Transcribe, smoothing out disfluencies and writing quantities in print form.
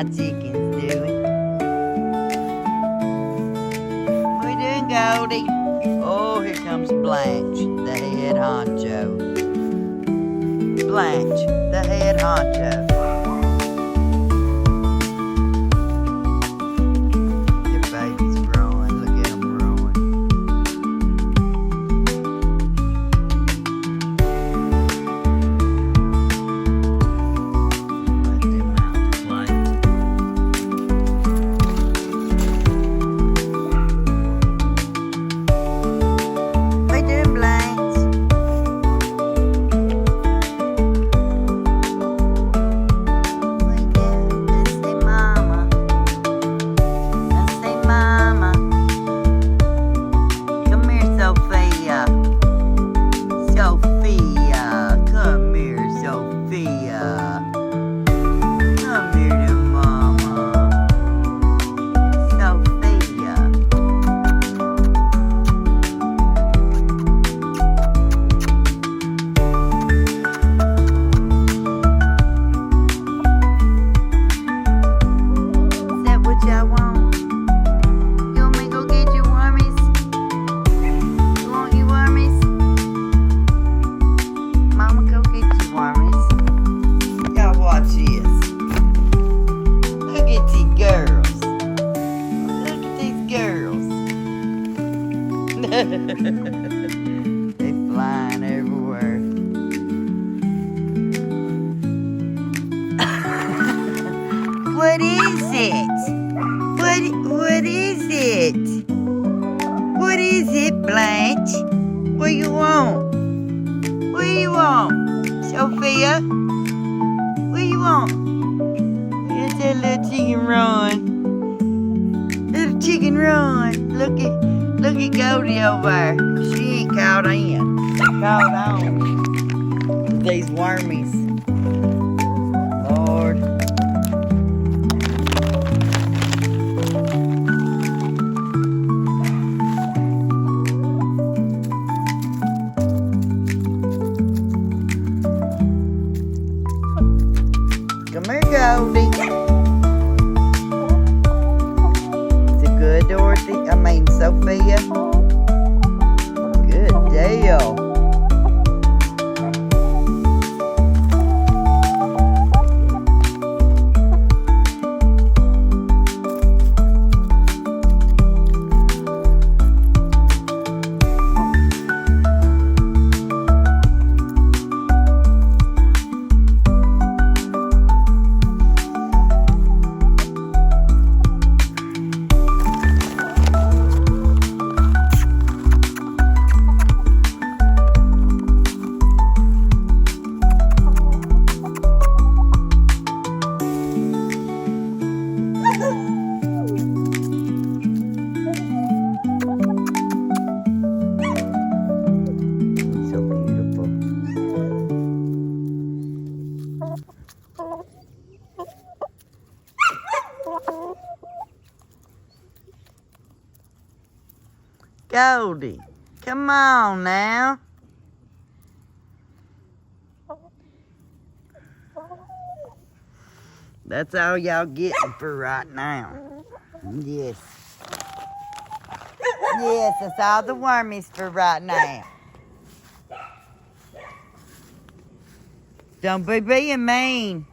my chickens doing? What you doing, Goldie? Oh, here comes Blanche, the head honcho. Blanche, the head honcho. Your baby's growing. Look at him growing. Let them out play. What you doing, Blanche? They flying everywhere. What is it? What is it? What is it, Blanche? What do you want? What do you want? Sophia? What do you want? Here's that little chicken run. Little chicken run. Look at Goldie over there. She ain't caught in. Caught on. These wormies. Lord. Come here, Goldie. Is it good, Dorothy? Sophia? Good deal. Goldie, come on now. That's all y'all getting for right now. Yes. Yes, that's all the wormies for right now. Don't be being mean.